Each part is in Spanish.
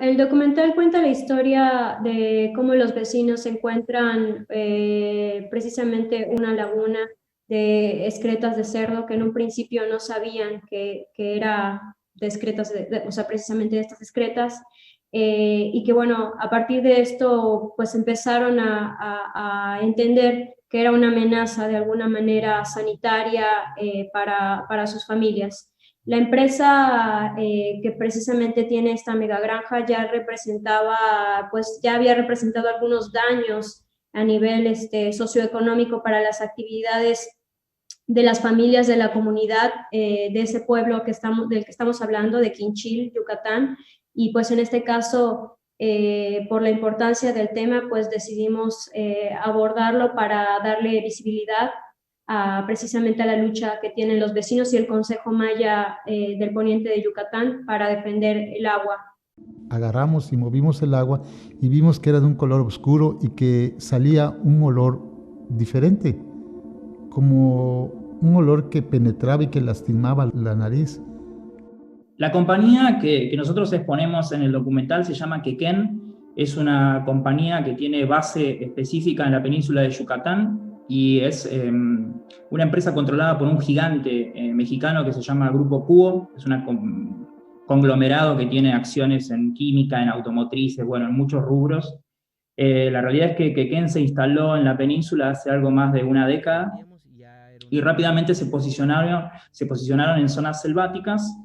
El documental cuenta la historia de cómo los vecinos encuentran precisamente una laguna de excretas de cerdo que en un principio no sabían que era de excretas, o sea, precisamente de estas excretas, y que bueno, a partir de esto pues empezaron a entender que era una amenaza de alguna manera sanitaria para sus familias. La empresa que precisamente tiene esta mega granja ya representaba, pues ya había representado algunos daños a nivel socioeconómico para las actividades de las familias de la comunidad de ese pueblo del que estamos hablando, de Quinchil, Yucatán, y pues en este caso, por la importancia del tema, pues decidimos abordarlo para darle visibilidad precisamente a la lucha que tienen los vecinos y el Consejo Maya del Poniente de Yucatán para defender el agua. Agarramos y movimos el agua y vimos que era de un color oscuro y que salía un olor diferente, como un olor que penetraba y que lastimaba la nariz. La compañía que nosotros exponemos en el documental se llama Quequén. Es una compañía que tiene base específica en la península de Yucatán y es una empresa controlada por un gigante mexicano que se llama Grupo Cuo. Es un conglomerado que tiene acciones en química, en automotrices, bueno, en muchos rubros. La realidad es que Quequén se instaló en la península hace algo más de una década y rápidamente se posicionaron en zonas selváticas,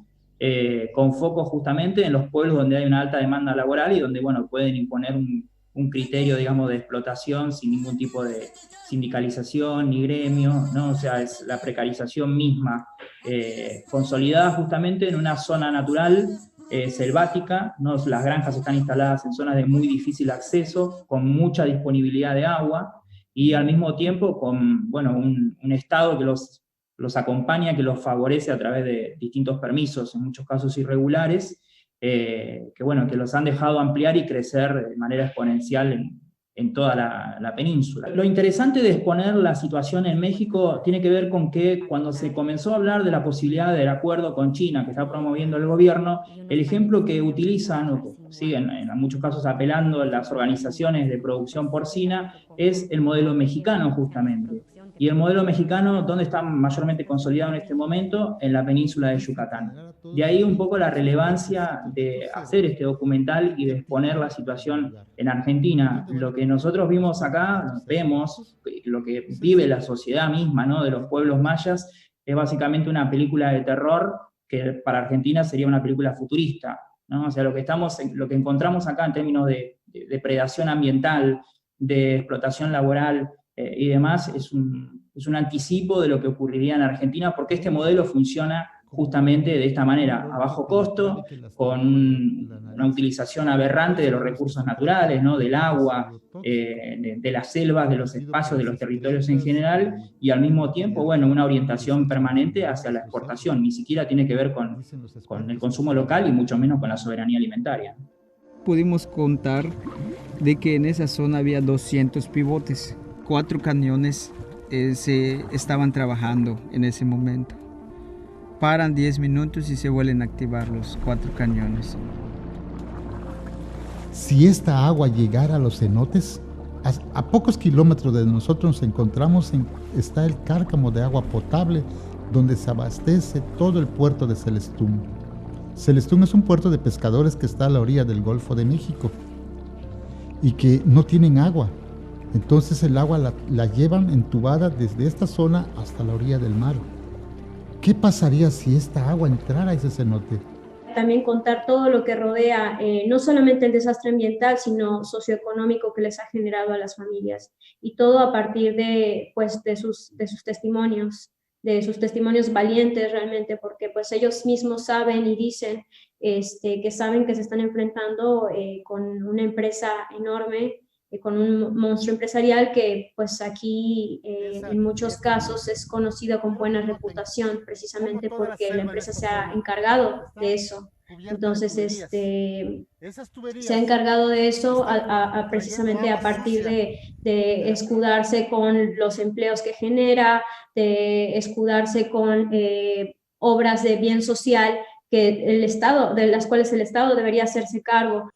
con foco justamente en los pueblos donde hay una alta demanda laboral y donde, bueno, pueden imponer un criterio, digamos, de explotación sin ningún tipo de sindicalización ni gremio, ¿no? O sea, es la precarización misma, consolidada justamente en una zona natural, selvática, ¿no? Las granjas están instaladas en zonas de muy difícil acceso, con mucha disponibilidad de agua, y al mismo tiempo con, bueno, un Estado que los acompaña, que los favorece a través de distintos permisos, en muchos casos irregulares, que, bueno, que los han dejado ampliar y crecer de manera exponencial en toda la península. Lo interesante de exponer la situación en México tiene que ver con que cuando se comenzó a hablar de la posibilidad del acuerdo con China que está promoviendo el gobierno, el ejemplo que utilizan, o que siguen en muchos casos apelando las organizaciones de producción porcina, es el modelo mexicano justamente. Y el modelo mexicano, ¿dónde está mayormente consolidado en este momento? En la península de Yucatán. De ahí un poco la relevancia de hacer este documental y de exponer la situación en Argentina. Lo que nosotros vimos acá, vemos, lo que vive la sociedad misma, ¿no? De los pueblos mayas, es básicamente una película de terror que para Argentina sería una película futurista, ¿no? O sea, lo que encontramos acá en términos de depredación ambiental, de explotación laboral, y demás, es un anticipo de lo que ocurriría en Argentina, porque este modelo funciona justamente de esta manera, a bajo costo, con una utilización aberrante de los recursos naturales, ¿no? Del agua, de las selvas, de los espacios, de los territorios en general, y al mismo tiempo, bueno, una orientación permanente hacia la exportación, ni siquiera tiene que ver con el consumo local y mucho menos con la soberanía alimentaria. Pudimos contar de que en esa zona había 200 pivotes, 4 camiones se estaban trabajando en ese momento. Paran 10 minutos y se vuelven a activar los 4 cañones. Si esta agua llegara a los cenotes, a pocos kilómetros de nosotros nos encontramos está el cárcamo de agua potable donde se abastece todo el puerto de Celestún. Celestún es un puerto de pescadores que está a la orilla del Golfo de México y que no tienen agua. Entonces el agua la llevan entubada desde esta zona hasta la orilla del mar. ¿Qué pasaría si esta agua entrara a ese cenote? También contar todo lo que rodea, no solamente el desastre ambiental, sino socioeconómico que les ha generado a las familias. Y todo a partir pues, de sus testimonios, de sus testimonios valientes realmente, porque pues ellos mismos saben y dicen que saben que se están enfrentando con una empresa enorme, con un monstruo empresarial que pues aquí en muchos casos es conocido con buena reputación, precisamente porque la empresa se ha encargado de eso. Entonces, se ha encargado de eso precisamente a partir de escudarse con los empleos que genera, de escudarse con obras de bien social que el Estado, de las cuales el Estado debería hacerse cargo.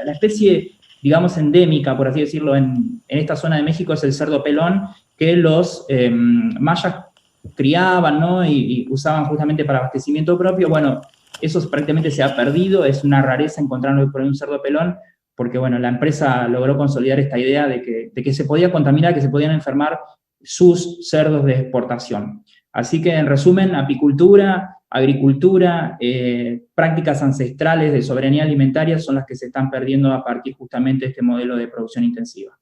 la especie, digamos, endémica, por así decirlo, en esta zona de México es el cerdo pelón, que los mayas criaban, ¿no? Y usaban justamente para abastecimiento propio. Bueno, eso prácticamente se ha perdido, es una rareza encontrarlo por un cerdo pelón, porque bueno, la empresa logró consolidar esta idea de que se podía contaminar, que se podían enfermar sus cerdos de exportación. Así que, en resumen, apicultura, agricultura, prácticas ancestrales de soberanía alimentaria son las que se están perdiendo a partir justamente de este modelo de producción intensiva.